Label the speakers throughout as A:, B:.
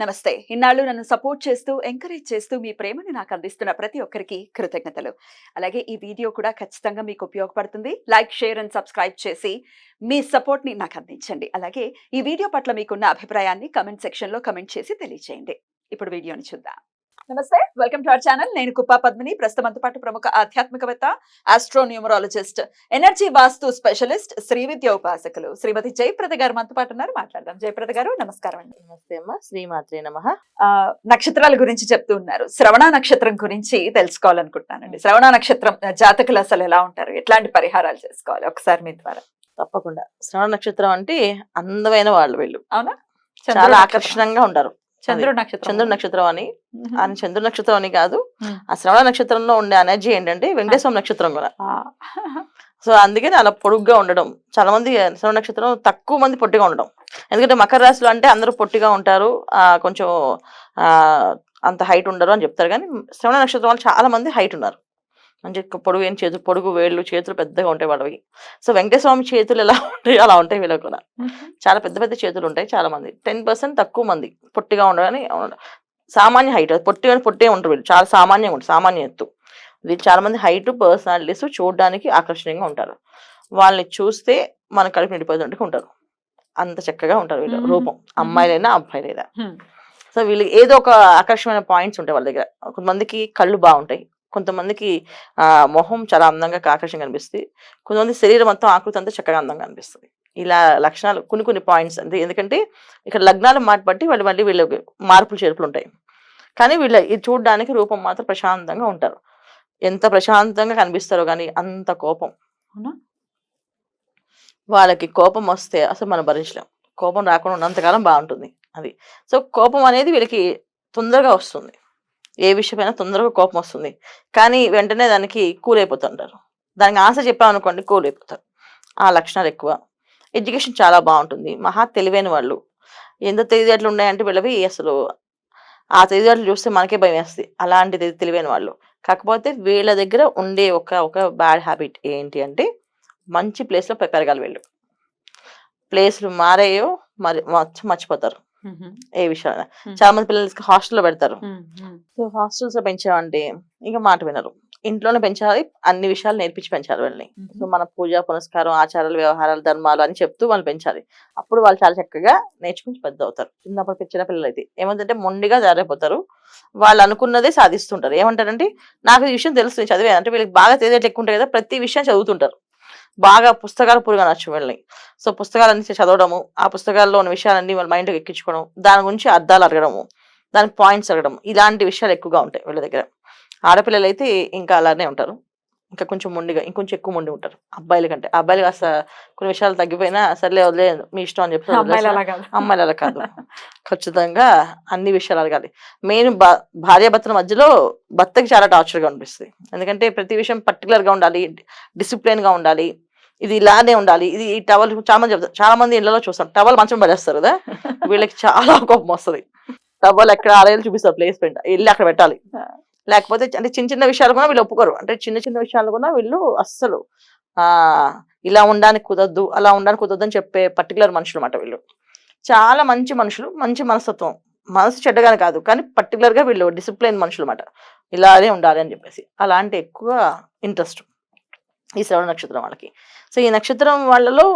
A: నమస్తే. ఇన్నాళ్ళు నన్ను సపోర్ట్ చేస్తూ, ఎంకరేజ్ చేస్తూ మీ ప్రేమని నాకు అందిస్తున్న ప్రతి ఒక్కరికి కృతజ్ఞతలు. అలాగే ఈ వీడియో కూడా ఖచ్చితంగా మీకు ఉపయోగపడుతుంది. లైక్, షేర్ అండ్ సబ్స్క్రైబ్ చేసి మీ సపోర్ట్‌ని నాకు అందించండి. అలాగే ఈ వీడియో పట్ల మీకున్న అభిప్రాయాన్ని కామెంట్ సెక్షన్‌లో కామెంట్ చేసి తెలియజేయండి. ఇప్పుడు వీడియోని చూద్దాం. నమస్తే. Welcome to our channel. నేను కుప్పా పద్మిని. ప్రస్తుతం మనతో పాటు ప్రముఖ ఆధ్యాత్మికవేత్త, ఆస్ట్రోన్యూమరాలజిస్ట్, ఎనర్జీ వాస్తు స్పెషలిస్ట్, శ్రీ విద్య ఉపాసకులు శ్రీమతి జయప్రద గారు మనతో పాటు ఉన్నారు. మాట్లాడదాం. జయప్రద గారు నమస్కారం అండి.
B: నమస్తే అమ్మ, శ్రీమాత్రే నమః.
A: నక్షత్రాల గురించి చెప్తూ ఉన్నారు. శ్రవణ నక్షత్రం గురించి తెలుసుకోవాలనుకుంటున్నానండి. శ్రవణ నక్షత్రం జాతకులు అసలు ఎలా ఉంటారు, ఎట్లాంటి పరిహారాలు చేసుకోవాలి, ఒకసారి మీ ద్వారా.
B: తప్పకుండా. శ్రవణ నక్షత్రం అంటే అందమైన వాళ్ళు వీళ్ళు,
A: అవునా?
B: చాలా ఆకర్షణంగా ఉంటారు.
A: చంద్రుడు నక్షత్రం.
B: చంద్రుడు నక్షత్రం అని ఆయన చంద్రుడు నక్షత్రం అని కాదు,
A: మ్మ్.
B: ఆ శ్రవణ నక్షత్రంలో ఉండే ఎనర్జీ ఏంటంటే వెంకటేశ్వర నక్షత్రం కూడా.
A: ఆ.
B: సో అందుకని అలా పొడుగ్గా ఉండడం. చాలా మంది శ్రవణ నక్షత్రం తక్కువ మంది పొట్టిగా ఉండడం. ఎందుకంటే మకర రాశిలో అంటే అందరూ పొట్టిగా ఉంటారు, కొంచెం అంత హైట్ ఉండరు అని చెప్తారు. కానీ శ్రవణ నక్షత్రం వాళ్ళు చాలా మంది హైట్ ఉన్నారు. మంచి పొడుగు ఏం చేతులు, పొడుగు వేళ్ళు, చేతులు పెద్దగా ఉంటాయి వాళ్ళవి. సో వెంకటేశ్వర స్వామి చేతులు ఎలా ఉంటాయో అలా ఉంటాయి వీళ్ళకి కూడా. చాలా పెద్ద పెద్ద చేతులు ఉంటాయి. చాలా మంది 10% తక్కువ మంది పొట్టిగా ఉండని, సామాన్య హైట్. పొట్టే ఉంటారు వీళ్ళు, చాలా సామాన్యంగా ఉంటారు, సామాన్య ఎత్తు. వీళ్ళు చాలా మంది హైట్, పర్సనాలిటీస్, చూడడానికి ఆకర్షణీయంగా ఉంటారు. వాళ్ళని చూస్తే మన కడుపు నిండిపోయేటట్టు ఉంటారు. అంత చక్కగా ఉంటారు వీళ్ళ రూపం, అమ్మాయిలైనా అబ్బాయిలైనా. సో వీళ్ళకి ఏదో ఒక ఆకర్షణమైన పాయింట్స్ ఉంటాయి వాళ్ళ దగ్గర. కొంతమందికి కళ్ళు బాగుంటాయి, కొంతమందికి మొహం చాలా అందంగా ఆకర్షణగా కనిపిస్తుంది, కొంతమంది శరీరం మొత్తం ఆకృతి అంతా చక్కగా అందంగా అనిపిస్తుంది. ఇలా లక్షణాలు కొన్ని పాయింట్స్ అంటే, ఎందుకంటే ఇక్కడ లగ్నాలు బట్టి మళ్ళీ వీళ్ళకి మార్పులు చేర్పులు ఉంటాయి. కానీ వీళ్ళ ఇది చూడడానికి రూపం మాత్రం ప్రశాంతంగా ఉంటారు. ఎంత ప్రశాంతంగా కనిపిస్తారో కానీ అంత కోపం. వాళ్ళకి కోపం వస్తే అసలు మనం భరించలేం. కోపం రాకుండా ఉన్నంతకాలం బాగుంటుంది అది. సో కోపం అనేది వీళ్ళకి తొందరగా వస్తుంది. ఏ విషయమైనా తొందరగా కోపం వస్తుంది, కానీ వెంటనే దానికి కూల్ అయిపోతుంటారు. దానికి ఆన్సర్ చెప్పామనుకోండి కూల్ అయిపోతారు. ఆ లక్షణాలు ఎక్కువ. ఎడ్యుకేషన్ చాలా బాగుంటుంది. మహా తెలివైన వాళ్ళు. ఎంత తెలివితేటలు ఉన్నాయంటే వీళ్ళవి అసలు ఆ తెలివితేటలు చూస్తే మనకే భయం వేస్తుంది. అలాంటి తెలివైన వాళ్ళు. కాకపోతే వీళ్ళ దగ్గర ఉండే ఒక బ్యాడ్ హ్యాబిట్ ఏంటి అంటే, మంచి ప్లేస్లో పెరగాలి వీళ్ళు. ప్లేస్లు మారాయో మరి మర్చిపోతారు ఏ విషయాలు. చాలా మంది పిల్లలకి హాస్టల్లో పెడతారు. సో హాస్టల్స్ లో పెంచామంటే ఇంకా మాట వినరు. ఇంట్లోనే పెంచాలి, అన్ని విషయాలు నేర్పించి పెంచాలి వాళ్ళని. సో మన పూజ పునస్కారం, ఆచారాలు, వ్యవహారాలు, ధర్మాలు అని చెప్తూ వాళ్ళు పెంచాలి. అప్పుడు వాళ్ళు చాలా చక్కగా నేర్చుకుని పెద్ద అవుతారు. చిన్నప్పుడు చిన్న పిల్లలు అయితే ఏమంటే మొండిగా జారైపోతారు. వాళ్ళు అనుకున్నదే సాధిస్తుంటారు. ఏమంటారంటే నాకు ఈ విషయం తెలుస్తుంది, చదివే అంటే వీళ్ళకి బాగా తెలియట్లు ఎక్కువ ఉంటాయి కదా, ప్రతి విషయం చదువుతుంటారు. బాగా పుస్తకాలు పురుగా నచ్చు వీళ్ళని. సో పుస్తకాలన్నీ చదవడము, ఆ పుస్తకాల్లో ఉన్న విషయాలన్నీ వాళ్ళ మైండ్కి ఎక్కించుకోవడం, దాని గురించి అర్థాలు అడగడము, దానికి పాయింట్స్ అడగడం, ఇలాంటి విషయాలు ఎక్కువగా ఉంటాయి వీళ్ళ దగ్గర. ఆడపిల్లలు అయితే ఇంకా అలానే ఉంటారు, ఇంకా కొంచెం మొండిగా, ఇంకొంచెం ఎక్కువ మొండి ఉంటారు అబ్బాయిల కంటే. అబ్బాయిలు కాస్త కొన్ని విషయాలు తగ్గిపోయినా సర్లే వదిలేదు మీ ఇష్టం అని చెప్పి. అమ్మాయిలు అలా కాదు, ఖచ్చితంగా అన్ని విషయాలు అడగాలి. మెయిన్ భార్యాభర్తల మధ్యలో భర్తకి చాలా టార్చర్గా అనిపిస్తుంది. ఎందుకంటే ప్రతి విషయం పర్టికులర్గా ఉండాలి, డిసిప్లిన్గా ఉండాలి, ఇది ఇలానే ఉండాలి. ఇది ఈ టవల్ చాలా మంది చెప్తారు, చాలా మంది ఇళ్లలో చూస్తాం టవల్ మంచం పడేస్తారు కదా, వీళ్ళకి చాలా కోపం వస్తుంది. టవల్ ఎక్కడ ఆడేది చూపిస్తారు, ప్లేస్ వెళ్ళి అక్కడ పెట్టాలి. లేకపోతే అంటే చిన్న విషయాలు కూడా వీళ్ళు ఒప్పుకోరు. అంటే చిన్న విషయాలు కూడా వీళ్ళు అస్సలు ఇలా ఉండడానికి కుదరదు, అలా ఉండడానికి కుదరదు అని చెప్పే పర్టికులర్ మనుషులు అన్నమాట వీళ్ళు. చాలా మంచి మనుషులు, మంచి మనస్తత్వం. మనసు చెడ్డగానే కాదు, కానీ పర్టికులర్ గా వీళ్ళు డిసిప్లైన్ మనుషులు అన్నమాట. ఇలానే ఉండాలి అని చెప్పేసి. అలాంటి ఎక్కువ ఇంట్రెస్ట్ ఈ శ్రవణ నక్షత్రం వాళ్ళకి. సో ఈ నక్షత్రం వాళ్ళలో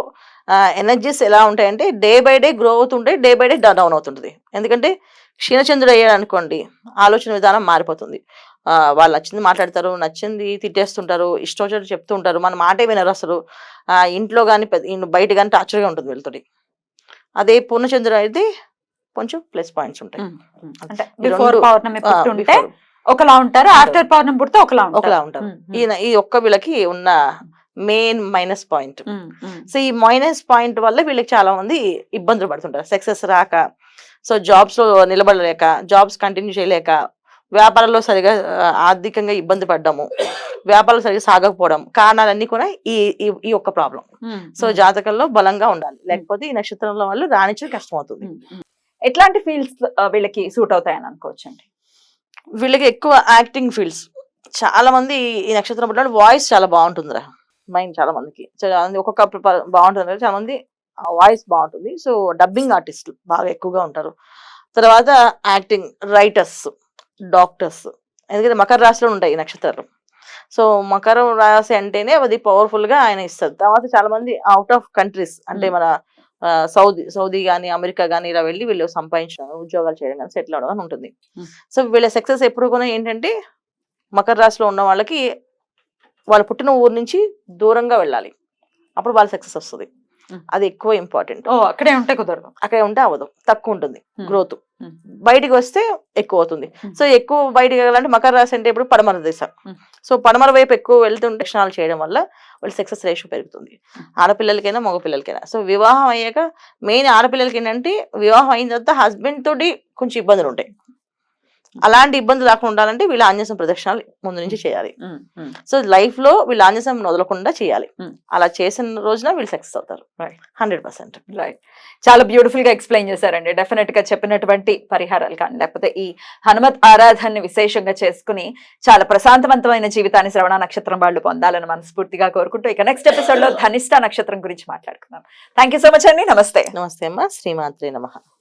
B: ఎనర్జీస్ ఎలా ఉంటాయంటే డే బై డే గ్రో అవుతుంటాయి, డే బై డే డౌన్ అవుతుంటుంది. ఎందుకంటే క్షీణచంద్రుడు అయ్యాడు అనుకోండి, ఆలోచన విధానం మారిపోతుంది. వాళ్ళు నచ్చింది మాట్లాడతారు, నచ్చింది తిట్టేస్తుంటారు, ఇష్టం వచ్చినట్టు చెప్తూ ఉంటారు, మన మాటే వినరు అసలు. ఇంట్లో కానీ బయట కానీ టార్చర్గా ఉంటుంది వీళ్ళతోటి. అదే పూర్ణచంద్రుడు అయితే కొంచెం ప్లస్ పాయింట్స్ ఉంటాయి.
A: అంటే బిఫోర్ పౌర్ణమి పుట్టుంటే ఒకలా ఉంటారు, ఆఫ్టర్ పౌర్ణమి పుడితే ఒకలా
B: ఉంటారు. ఈ ఒక్క వీళ్ళకి ఉన్న మెయిన్ మైనస్ పాయింట్. సో ఈ మైనస్ పాయింట్ వల్ల వీళ్ళకి చాలా మంది ఇబ్బందులు పడుతుంటారు. సక్సెస్ రాక, సో జాబ్స్ లో నిలబడలేక, జాబ్స్ కంటిన్యూ చేయలేక, వ్యాపారంలో సరిగా ఆర్థికంగా ఇబ్బంది పడ్డము, వ్యాపారాలు సరిగా సాగకపోవడం, కారణాలన్నీ కూడా ఈ ఒక్క ప్రాబ్లం. సో జాతకంలో బలంగా ఉండాలి, లేకపోతే ఈ నక్షత్రంలో వాళ్ళు రాణించడం కష్టం అవుతుంది.
A: ఎట్లాంటి ఫీల్డ్స్ వీళ్ళకి సూట్ అవుతాయని అనుకోవచ్చండి?
B: వీళ్ళకి ఎక్కువ యాక్టింగ్ ఫీల్డ్స్. చాలా మంది ఈ నక్షత్రం పుట్టిన వాయిస్ చాలా బాగుంటుందిరా, మైండ్ చాలా మందికి ఒక్కొక్క బాగుంటుంది. చాలా మంది వాయిస్ బాగుంటుంది. సో డబ్బింగ్ ఆర్టిస్టులు బాగా ఎక్కువగా ఉంటారు. తర్వాత యాక్టింగ్, రైటర్స్, డాక్టర్స్. ఎందుకంటే మకర రాశిలో ఉంటాయి ఈ నక్షత్రాలు. సో మకర రాశి అంటేనే అది పవర్ఫుల్ గా ఆయన ఇస్తారు. తర్వాత చాలా మంది అవుట్ ఆఫ్ కంట్రీస్ అంటే మన సౌదీ కానీ అమెరికా కానీ ఇలా వెళ్ళి వీళ్ళు సంపాదించడం, ఉద్యోగాలు చేయడం కానీ సెటిల్ అవడం అని ఉంటుంది.
A: Hmm.
B: సో వీళ్ళ సక్సెస్ ఎప్పుడు కూడా ఏంటంటే మకర రాశిలో ఉన్న వాళ్ళకి వాళ్ళు పుట్టిన ఊరు నుంచి దూరంగా వెళ్ళాలి, అప్పుడు వాళ్ళ సక్సెస్ వస్తుంది.
A: Hmm.
B: అది ఎక్కువ ఇంపార్టెంట్.
A: అక్కడే ఉంటే కుదరదు.
B: అక్కడే ఉంటే అవ్వదు, తక్కువ ఉంటుంది
A: Hmm.
B: గ్రోత్.
A: Hmm.
B: బయటికి వస్తే ఎక్కువ అవుతుంది.
A: Hmm.
B: సో ఎక్కువ బయటికి వెళ్ళాలంటే మకర రాశి అంటే ఇప్పుడు పడమర దిశ.
A: Hmm.
B: సో పడమర వైపు ఎక్కువ వెళ్తుంటే లక్షణాలు చేయడం వల్ల వాళ్ళ సక్సెస్ రేషియో పెరుగుతుంది,
A: Hmm.
B: ఆడపిల్లలకైనా మగ పిల్లలకైనా. సో వివాహం అయ్యాక మెయిన్ ఆడపిల్లలకి ఏంటంటే వివాహం అయిన తర్వాత హస్బెండ్ తోటి కొంచెం ఇబ్బందులు ఉంటాయి. అలాంటి ఇబ్బందులు రాకుండా ఉండాలంటే వీళ్ళు ఆంజనేయ ప్రదక్షిణాలు ముందు నుంచి చేయాలి. సో లైఫ్ లో వీళ్ళు ఆంజనేయం వదలకుండా చేయాలి.
A: Hmm.
B: అలా చేసిన రోజున వీళ్ళు సక్సెస్ అవుతారు.
A: Right.
B: 100%.
A: రైట్, చాలా బ్యూటిఫుల్ గా ఎక్స్ప్లెయిన్ చేశారండి. డెఫినెట్ గా చెప్పినటువంటి పరిహారాలు కానీ లేకపోతే ఈ హనుమత్ ఆరాధనని విశేషంగా చేసుకుని చాలా ప్రశాంతవంతమైన జీవితాన్ని శ్రవణ నక్షత్రం వాళ్ళు పొందాలని మనస్ఫూర్తిగా కోరుకుంటూ ఇక నెక్స్ట్ ఎపిసోడ్ లో ధనిష్ట నక్షత్రం గురించి మాట్లాడుకుందాం. థ్యాంక్ యూ సో మచ్ అండి. నమస్తే.
B: నమస్తే అమ్మా. శ్రీమాత్రే నమః.